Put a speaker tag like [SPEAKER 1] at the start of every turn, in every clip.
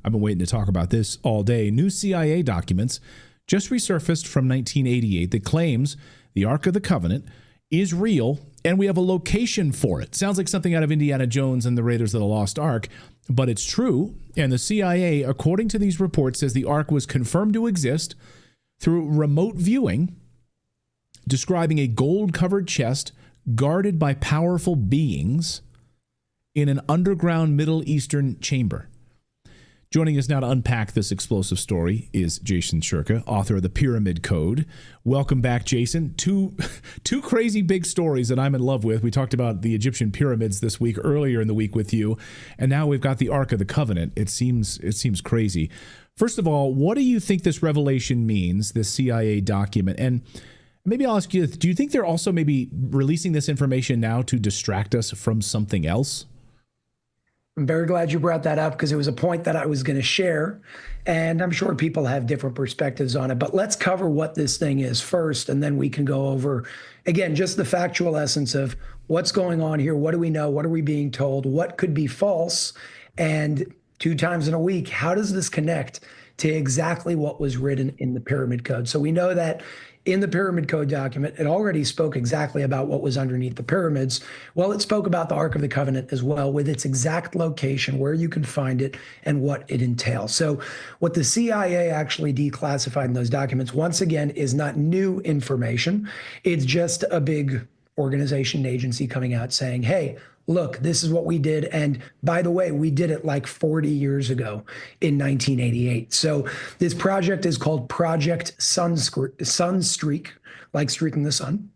[SPEAKER 1] I've been waiting to talk about this all day. New CIA documents just resurfaced from 1988 that claims the Ark of the Covenant is real, and we have a location for it. Sounds like something out of Indiana Jones and the Raiders of the Lost Ark, but it's true. And the CIA, according to these reports, says the Ark was confirmed to exist through remote viewing, describing a gold-covered chest guarded by powerful beings in an underground Middle Eastern chamber. Joining us now to unpack this explosive story is Jason Shurka, author of The Pyramid Code. Welcome back, Jason. Two crazy big stories that I'm in love with. We talked about the Egyptian pyramids this week, earlier in the week with you, and now we've got the Ark of the Covenant. It seems crazy. First of all, what do you think this revelation means, this CIA document? And maybe I'll ask you, do you think they're also maybe releasing this information now to distract us from something else?
[SPEAKER 2] I'm very glad you brought that up because it was a point that I was going to share, and I'm sure people have different perspectives on it. But let's cover what this thing is first, and then we can go over, again, just the factual essence of what's going on here. What do we know? What are we being told? What could be false? And 2 times in a week, how does this connect to exactly what was written in the Pyramid Code? So we know that in the Pyramid Code document, it already spoke exactly about what was underneath the pyramids. Well, it spoke about the Ark of the Covenant as well, with its exact location, where you can find it, and what it entails. So what the CIA actually declassified in those documents, once again, is not new information. It's just a big organization and agency coming out saying, hey, look, this is what we did. And by the way, we did it like 40 years ago in 1988. So this project is called Project Sunstreak, like streaking the sun.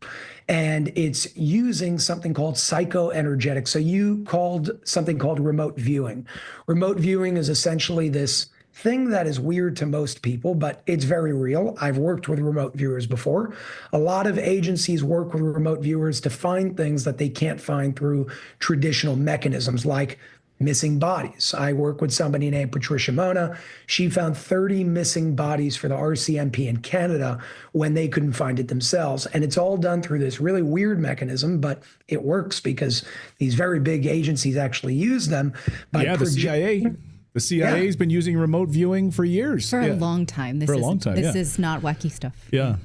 [SPEAKER 2] And it's using something called psychoenergetics. So you called something called remote viewing. Remote viewing is essentially this thing that is weird to most people, but it's very real. I've worked with remote viewers before. A lot of agencies work with remote viewers to find things that they can't find through traditional mechanisms, like missing bodies. I work with somebody named Patricia Mona. She found 30 missing bodies for the RCMP in Canada when they couldn't find it themselves. And it's all done through this really weird mechanism, but it works because these very big agencies actually use them.
[SPEAKER 1] The CIA. The CIA has been using remote viewing for years.
[SPEAKER 3] For a long time. This is not wacky stuff.
[SPEAKER 1] Yeah.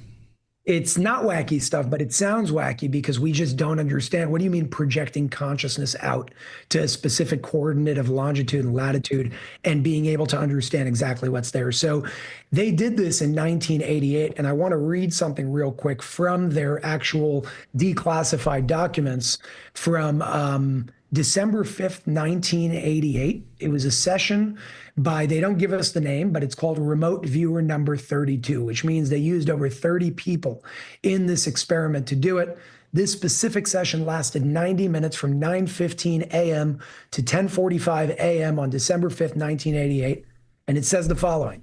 [SPEAKER 2] It's not wacky stuff, but it sounds wacky because we just don't understand. What do you mean projecting consciousness out to a specific coordinate of longitude and latitude and being able to understand exactly what's there? So they did this in 1988, and I want to read something real quick from their actual declassified documents from December 5th, 1988. It was a session by, they don't give us the name, but it's called Remote Viewer Number 32, which means they used over 30 people in this experiment to do it. This specific session lasted 90 minutes from 9:15 a.m. to 10:45 a.m. on December 5th, 1988. And it says the following.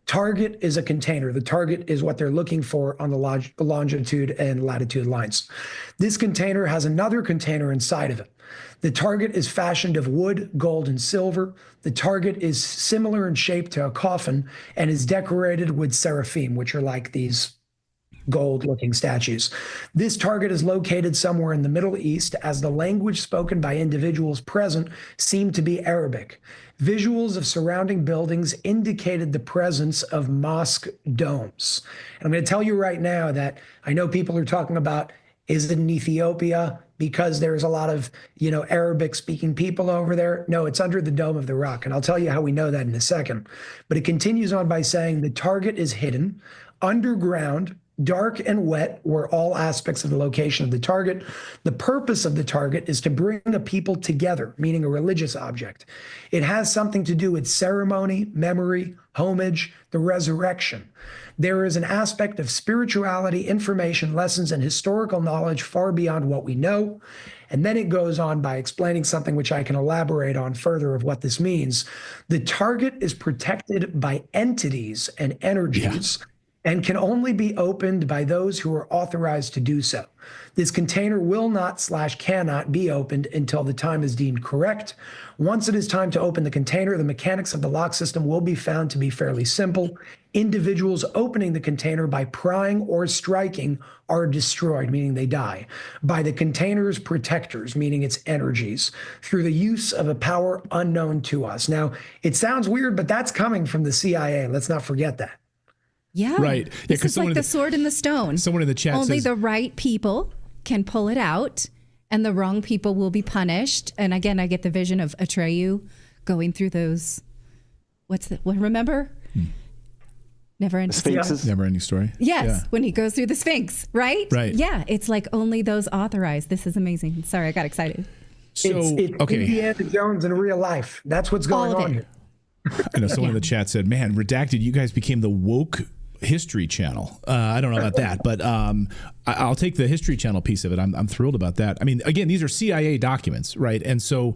[SPEAKER 2] Target is a container. The target is what they're looking for on the longitude and latitude lines. This container has another container inside of it. The target is fashioned of wood, gold, and silver. The target is similar in shape to a coffin and is decorated with seraphim, which are like these gold-looking statues. This target is located somewhere in the Middle East, as the language spoken by individuals present seemed to be Arabic. Visuals of surrounding buildings indicated the presence of mosque domes. And I'm going to tell you right now that I know people are talking about, is it in Ethiopia? Because there's a lot of, Arabic-speaking people over there. No, it's under the Dome of the Rock. And I'll tell you how we know that in a second. But it continues on by saying the target is hidden, underground, dark and wet were all aspects of the location of the target. The purpose of the target is to bring a people together, meaning a religious object. It has something to do with ceremony, memory, homage, the resurrection. There is an aspect of spirituality, information, lessons, and historical knowledge far beyond what we know. And then it goes on by explaining something which I can elaborate on further of what this means. The target is protected by entities and energies and can only be opened by those who are authorized to do so. This container will not/cannot be opened until the time is deemed correct. Once it is time to open the container, the mechanics of the lock system will be found to be fairly simple. Individuals opening the container by prying or striking are destroyed, meaning they die, by the container's protectors, meaning its energies, through the use of a power unknown to us. Now, it sounds weird, but that's coming from the CIA. Let's not forget that.
[SPEAKER 3] Yeah.
[SPEAKER 1] Right. Yeah,
[SPEAKER 3] this is like the sword and the stone.
[SPEAKER 1] Someone in the chat
[SPEAKER 3] Only
[SPEAKER 1] says,
[SPEAKER 3] the right people can pull it out and the wrong people will be punished. And again, I get the vision of Atreyu going through those, remember? Never ending
[SPEAKER 4] Sphinxes.
[SPEAKER 1] Never ending story.
[SPEAKER 3] Yes,
[SPEAKER 1] Yeah.
[SPEAKER 3] when he goes through the Sphinx, right?
[SPEAKER 1] Right.
[SPEAKER 3] Yeah, it's like only those authorized. This is amazing. Sorry, I got excited.
[SPEAKER 1] So,
[SPEAKER 2] it's
[SPEAKER 1] okay.
[SPEAKER 2] Indiana Jones in real life. That's what's going on here.
[SPEAKER 1] I know someone in the chat said, man, Redacted, you guys became the woke history channel. I don't know about that, but I'll take the history channel piece of it. I'm thrilled about that. I mean, again, these are CIA documents, right? And so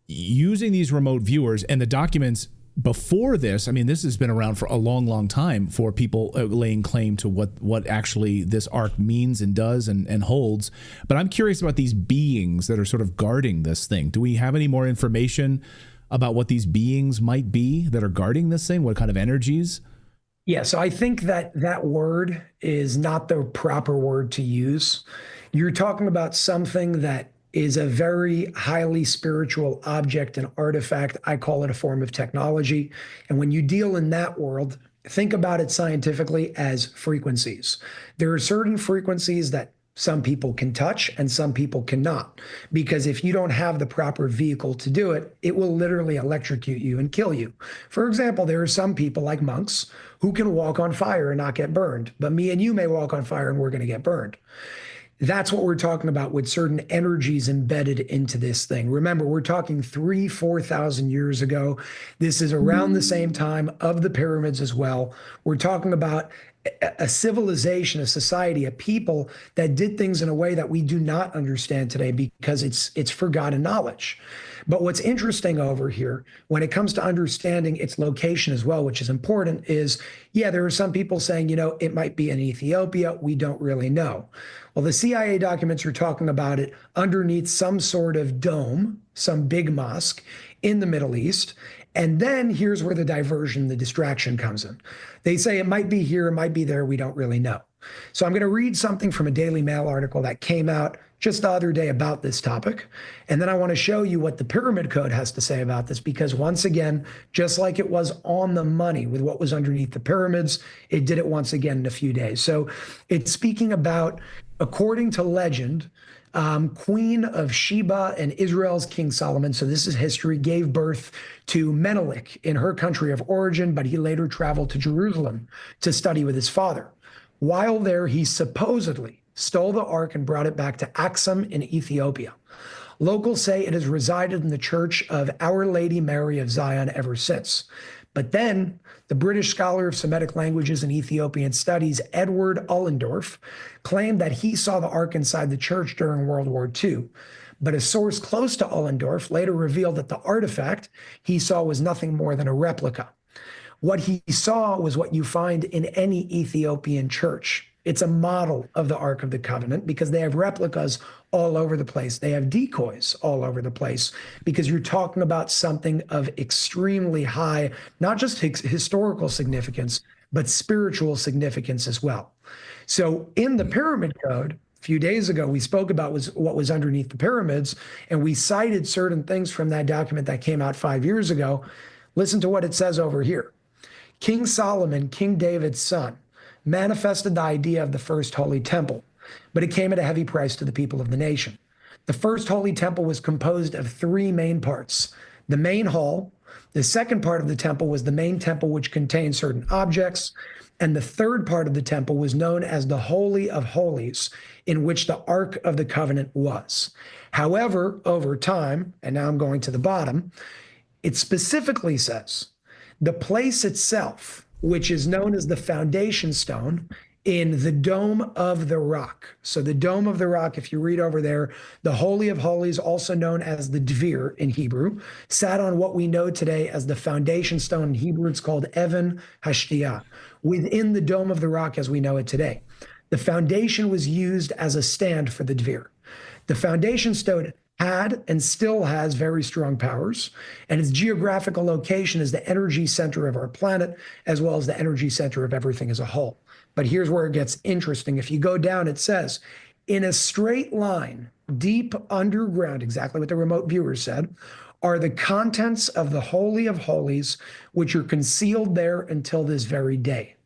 [SPEAKER 1] using these remote viewers and the documents before this, I mean, this has been around for a long, long time for people laying claim to what actually this ark means and does and holds. But I'm curious about these beings that are sort of guarding this thing. Do we have any more information about what these beings might be that are guarding this thing? What kind of energies?
[SPEAKER 2] Yeah, so I think that word is not the proper word to use. You're talking about something that is a very highly spiritual object and artifact. I call it a form of technology. And when you deal in that world, think about it scientifically as frequencies. There are certain frequencies that some people can touch and some people cannot, because if you don't have the proper vehicle to do it, it will literally electrocute you and kill you. For example, there are some people like monks who can walk on fire and not get burned, but me and you may walk on fire and we're going to get burned. That's what we're talking about with certain energies embedded into this thing. Remember, we're talking 4,000 years ago. This is around the same time of the pyramids as well. We're talking about a civilization, a society, a people that did things in a way that we do not understand today because it's forgotten knowledge. But what's interesting over here, when it comes to understanding its location as well, which is important, is, yeah, there are some people saying, it might be in Ethiopia. We don't really know. Well, the CIA documents are talking about it underneath some sort of dome, some big mosque in the Middle East. And then here's where the diversion, the distraction comes in. They say it might be here, it might be there, we don't really know. So I'm going to read something from a Daily Mail article that came out just the other day about this topic. And then I want to show you what the Pyramid Code has to say about this, because once again, just like it was on the money with what was underneath the pyramids, it did it once again in a few days. So it's speaking about, according to legend, Queen of Sheba and Israel's King Solomon, so this is history, gave birth to Menelik in her country of origin, but he later traveled to Jerusalem to study with his father. While there, he supposedly stole the ark and brought it back to Axum in Ethiopia. Locals say it has resided in the church of Our Lady Mary of Zion ever since. But then the British scholar of Semitic languages and Ethiopian studies, Edward Ullendorf, claimed that he saw the ark inside the church during World War II. But a source close to Ullendorf later revealed that the artifact he saw was nothing more than a replica. What he saw was what you find in any Ethiopian church. It's a model of the Ark of the Covenant because they have replicas all over the place. They have decoys all over the place because you're talking about something of extremely high, not just historical significance, but spiritual significance as well. So in the Pyramid Code, a few days ago, we spoke about what was underneath the pyramids, and we cited certain things from that document that came out 5 years ago. Listen to what it says over here. King Solomon, King David's son, manifested the idea of the first holy temple, but it came at a heavy price to the people of the nation. The first holy temple was composed of 3 main parts. The main hall, the second part of the temple was the main temple, which contained certain objects, and the third part of the temple was known as the Holy of Holies, in which the Ark of the Covenant was. However, over time, and now I'm going to the bottom, it specifically says the place itself, which is known as the foundation stone, in the Dome of the Rock. So the Dome of the Rock, if you read over there, the Holy of Holies, also known as the Dvir in Hebrew, sat on what we know today as the foundation stone. In Hebrew, it's called Even Hashtiyah, within the Dome of the Rock as we know it today. The foundation was used as a stand for the Dvir. The foundation stone had and still has very strong powers, and its geographical location is the energy center of our planet, as well as the energy center of everything as a whole. But here's where it gets interesting. If you go down, it says, in a straight line, deep underground, exactly what the remote viewer said, are the contents of the Holy of Holies, which are concealed there until this very day.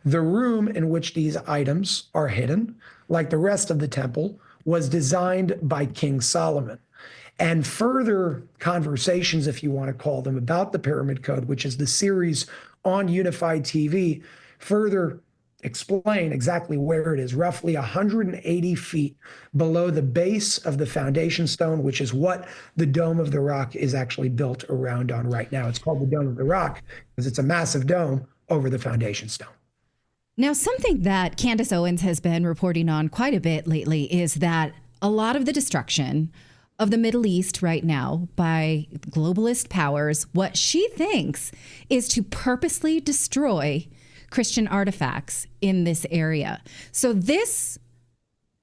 [SPEAKER 2] The room in which these items are hidden, like the rest of the temple, was designed by King Solomon. And further conversations, if you want to call them, about the Pyramid Code, which is the series on Unified TV, further explain exactly where it is, roughly 180 feet below the base of the foundation stone, which is what the Dome of the Rock is actually built around on right now. It's called the Dome of the Rock because it's a massive dome over the foundation stone.
[SPEAKER 3] Now, something that Candace Owens has been reporting on quite a bit lately is that a lot of the destruction of the Middle East right now by globalist powers, what she thinks is to purposely destroy Christian artifacts in this area. So this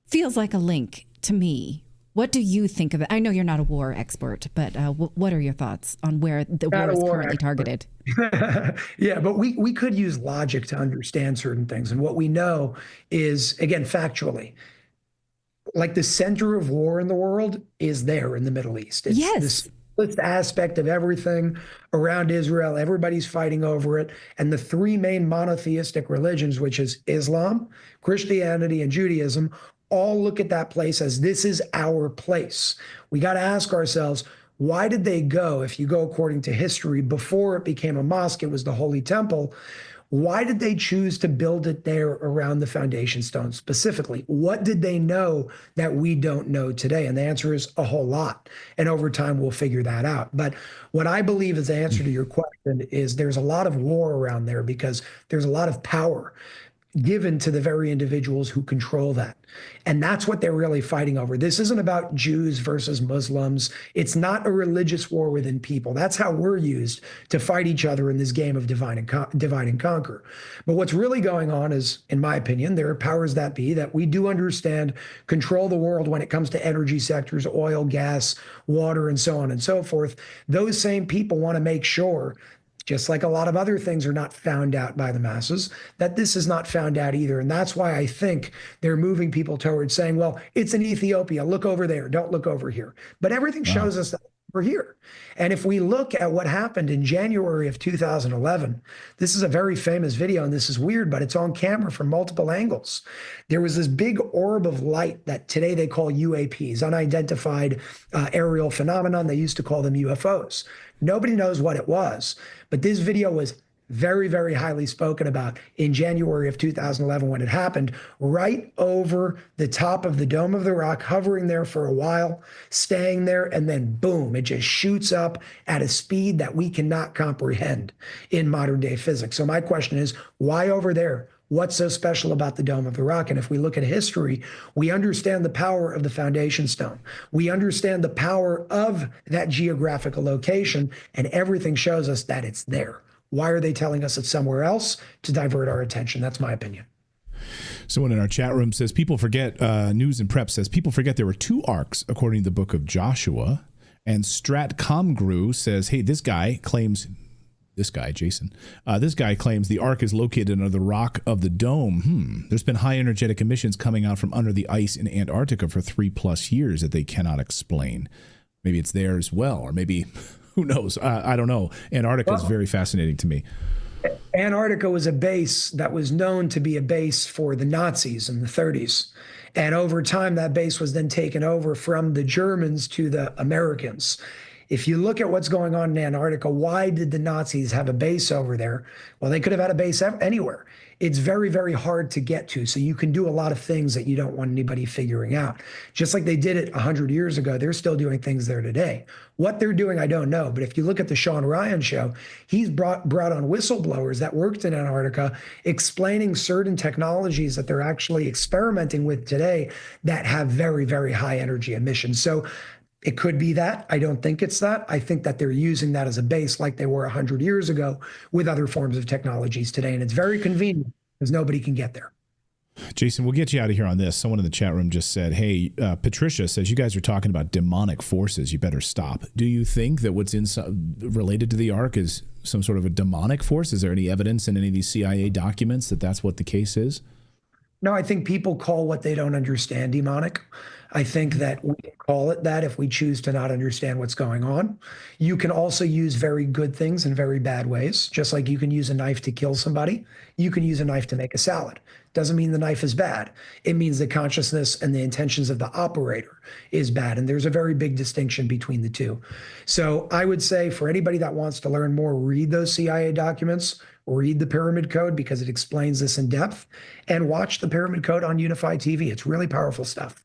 [SPEAKER 3] feels like a link to me. What do you think of it? I know you're not a war expert, but what are your thoughts on where the war is currently targeted?
[SPEAKER 2] Yeah, but we could use logic to understand certain things. And what we know is, again, factually, like the center of war in the world is there in the Middle East. It's
[SPEAKER 3] yes.
[SPEAKER 2] This aspect of everything around Israel. Everybody's fighting over it. And the three main monotheistic religions, which is Islam, Christianity, and Judaism, all look at that place as this is our place. We got to ask ourselves, why did they go, if you go according to history, before it became a mosque, it was the Holy Temple. Why did they choose to build it there around the foundation stone specifically? What did they know that we don't know today? And the answer is a whole lot. And over time, we'll figure that out. But what I believe is the answer to your question is there's a lot of war around there because there's a lot of power given to the very individuals who control that. And that's what they're really fighting over. This isn't about Jews versus Muslims. It's not a religious war within people. That's how we're used to fight each other in this game of divide and conquer. But what's really going on is, in my opinion, there are powers that be that we do understand control the world when it comes to energy sectors, oil, gas, water, and so on and so forth. Those same people want to make sure, just like a lot of other things are not found out by the masses, that this is not found out either. And that's why I think they're moving people towards saying, well, it's in Ethiopia, look over there, don't look over here. But everything shows us that we're here. And if we look at what happened in January of 2011, this is a very famous video, and this is weird, but it's on camera from multiple angles. There was this big orb of light that today they call UAPs, unidentified aerial phenomenon. They used to call them UFOs. Nobody knows what it was, but this video was very, very highly spoken about in January of 2011 when it happened, right over the top of the Dome of the Rock, hovering there for a while, staying there, and then boom, it just shoots up at a speed that we cannot comprehend in modern day physics. So my question is, why over there? What's so special about the Dome of the Rock? And if we look at history, we understand the power of the foundation stone. We understand the power of that geographical location, and everything shows us that it's there. Why are they telling us it's somewhere else? To divert our attention. That's my opinion.
[SPEAKER 1] Someone in our chat room says, people forget, News and Prep says, people forget there were two arcs according to the book of Joshua. And Stratcomgru says, hey, Jason, this guy claims the ark is located under the rock of the dome. There's been high energetic emissions coming out from under the ice in Antarctica for 3+ years that they cannot explain. Maybe it's there as well, or maybe, who knows? I don't know. Antarctica is very fascinating to me.
[SPEAKER 2] Antarctica was a base that was known to be a base for the Nazis in the 30s. And over time, that base was then taken over from the Germans to the Americans. If you look at what's going on in Antarctica, why did the Nazis have a base over there? Well, they could have had a base anywhere. It's very, very hard to get to. So you can do a lot of things that you don't want anybody figuring out. Just like they did it 100 years ago, they're still doing things there today. What they're doing, I don't know. But if you look at the Sean Ryan show, he's brought on whistleblowers that worked in Antarctica, explaining certain technologies that they're actually experimenting with today that have very, very high energy emissions. So it could be that. I don't think it's that. I think that they're using that as a base like they were 100 years ago with other forms of technologies today. And it's very convenient because nobody can get there.
[SPEAKER 1] Jason, we'll get you out of here on this. Someone in the chat room just said, hey, Patricia says, you guys are talking about demonic forces. You better stop. Do you think that what's related to the Ark is some sort of a demonic force? Is there any evidence in any of these CIA documents that that's what the case is?
[SPEAKER 2] No, I think people call what they don't understand demonic. I think that we can call it that if we choose to not understand what's going on. You can also use very good things in very bad ways. Just like you can use a knife to kill somebody, you can use a knife to make a salad. Doesn't mean the knife is bad. It means the consciousness and the intentions of the operator is bad. And there's a very big distinction between the two. So I would say for anybody that wants to learn more, read those CIA documents, read the Pyramid Code because it explains this in depth, and watch the Pyramid Code on Unified TV. It's really powerful stuff.